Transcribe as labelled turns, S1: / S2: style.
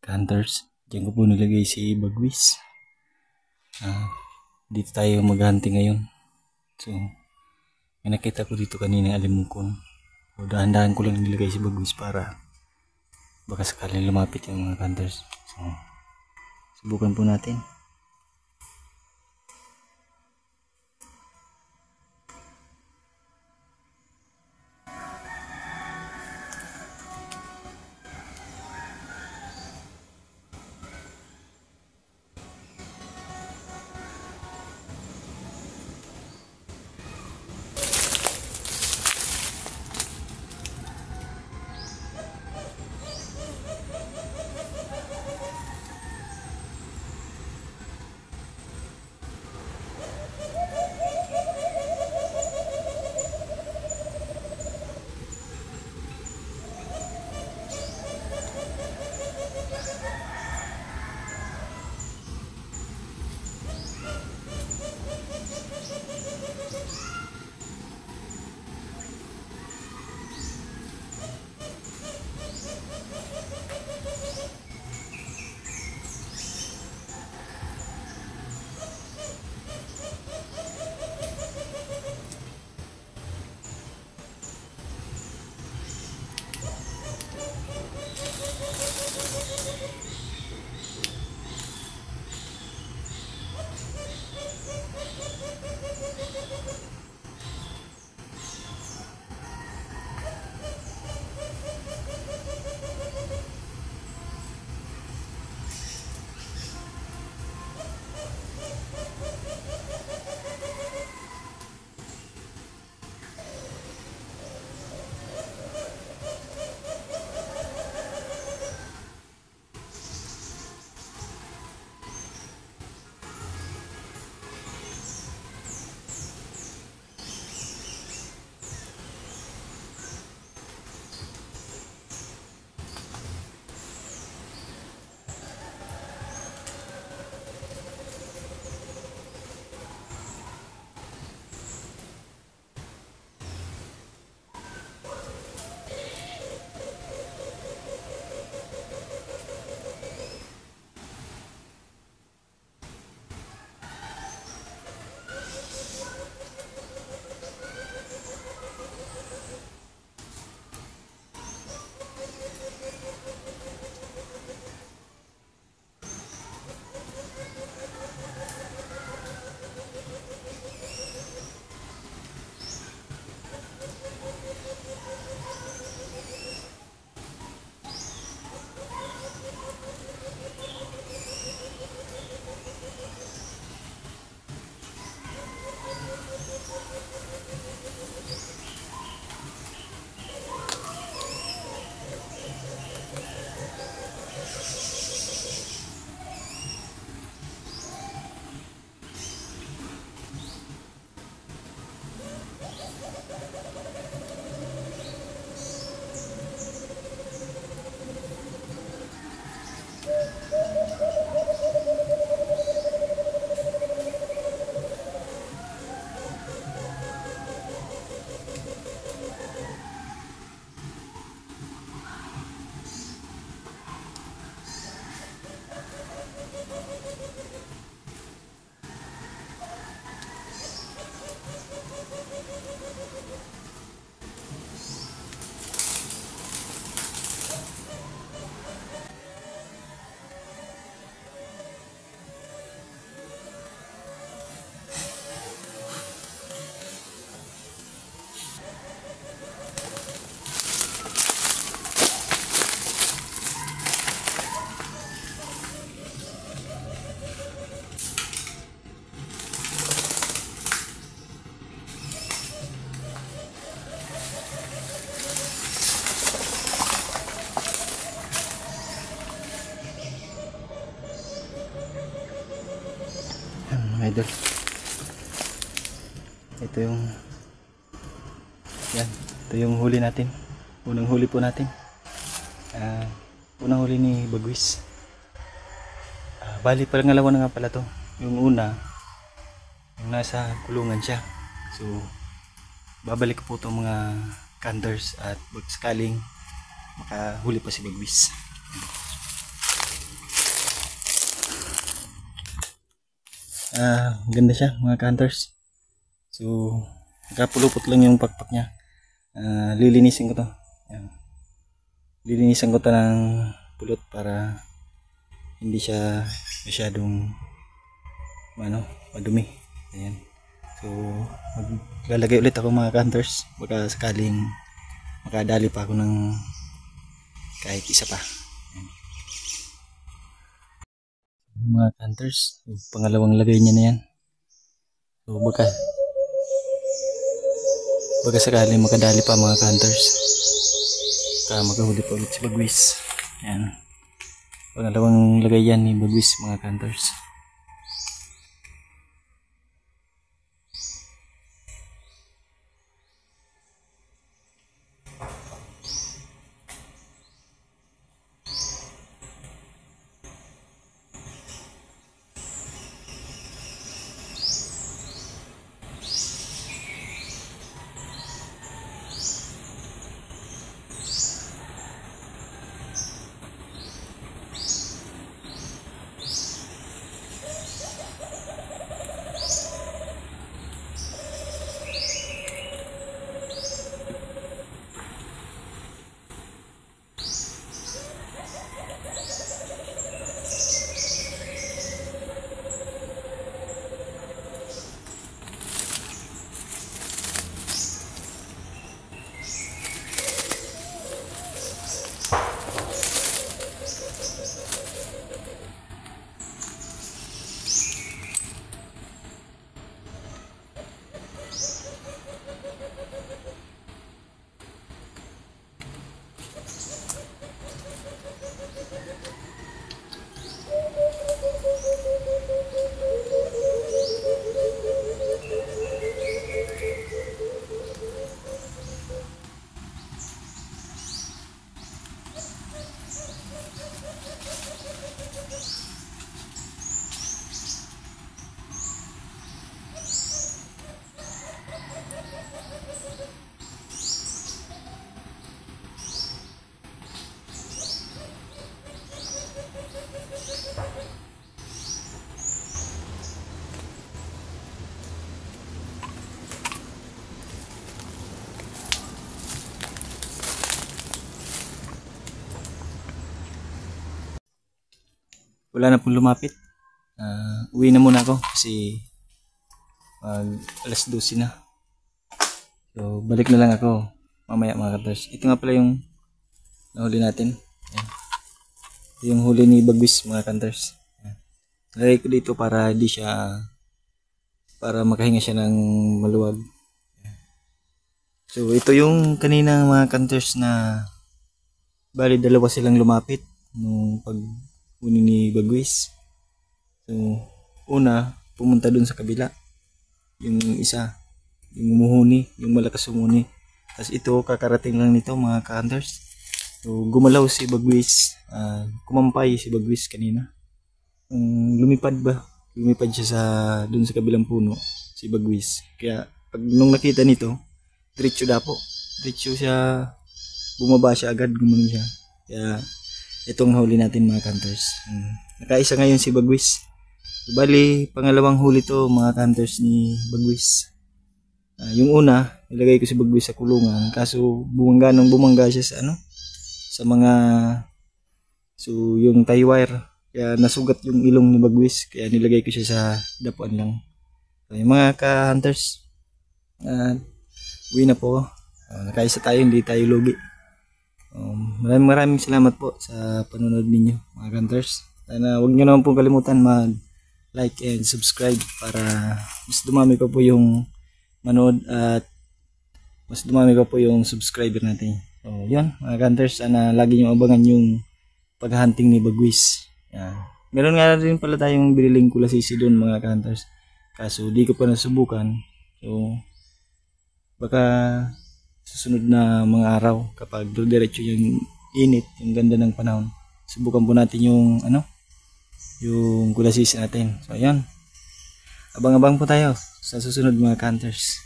S1: hunters. Diyan ko po nilagay si Bagwis. Dito tayo maghunting ngayon. So, may nakita ko dito kanina alimungkon. So, dahan-dahan ko lang nilagay si Bagwis para baka sakaling lumapit yung mga hunters. So, subukan po natin. Mga idol, ito yung huli natin, unang huli po natin, unang huli ni Bagwis. Bali pangalawa na nga pala to. Yung una, yung nasa kulungan siya, so babalik ko po itong mga canders at sakaling makahuli pa si Bagwis. Ganda siya mga hunters. So nakapulupot lang yung pakpak niya. Lilinisin ko to. Ayan. Lilinisan ko to ng pulot para hindi siya masyadong madumi. Ayan. So maglalagay ulit ako mga hunters, baka sakaling makadali pa ako ng kahit isa pa. Ayan. Mga hunters, pangalawang lagay niya na yan. So baka sakaling makadali pa mga hunters, makahuli pa ulit si Bagwis. Ayan. Pangalawang lagay yan ni Bagwis mga hunters. Wala na pong lumapit. Uwi na muna ako kasi alas 12 na. So balik na lang ako mamaya mga hunters. Ito nga pala yung nahuli natin. Ayan. Ito yung huli ni Bagwis mga hunters. Nalagay ko dito para makahinga siya ng maluwag. So ito yung kanina mga hunters na bali dalawa silang lumapit nung pag-uni ni Bagwis. So una pumunta dun sa kabila, yung isa yung umuhuni, yung malakas umuni. Tapos ito kakarating lang nito mga hunters. So gumalaw si Bagwis, kumampay si Bagwis kanina. Lumipad siya dun sa kabilang puno si Bagwis. Kaya pag nung nakita nito, diretso siya, bumaba siya agad, gumanon siya. Kaya itong huli natin mga hunters. Nakaisa ngayon si Bagwis. Bali pangalawang huli to mga hunters ni Bagwis. Yung una nilagay ko si Bagwis sa kulungan, kaso bumangga siya sa mga yung tie wire. Kaya nasugat yung ilong ni Bagwis, kaya nilagay ko siya sa dapuan lang. So, yung mga ka-hunters, uwi na po. Nakaisa tayo, hindi tayo lugi. Maraming salamat po sa panonood ninyo mga hunters. Sana huwag nyo naman pong kalimutan mag-like and subscribe para mas dumami pa po yung manood at mas dumami pa po yung subscriber natin. So yun mga hunters, sana lagi nyo abangan yung paghahunting ni Bagwis. Meron nga rin pala tayong biniling kulasisi doon mga hunters, kaso di ko pa nasubukan. So baka susunod na mga araw kapag diretso yung init, yung ganda ng panahon, subukan po natin yung yung kulasisi natin. So ayan, abang-abang po tayo sa susunod mga hunters.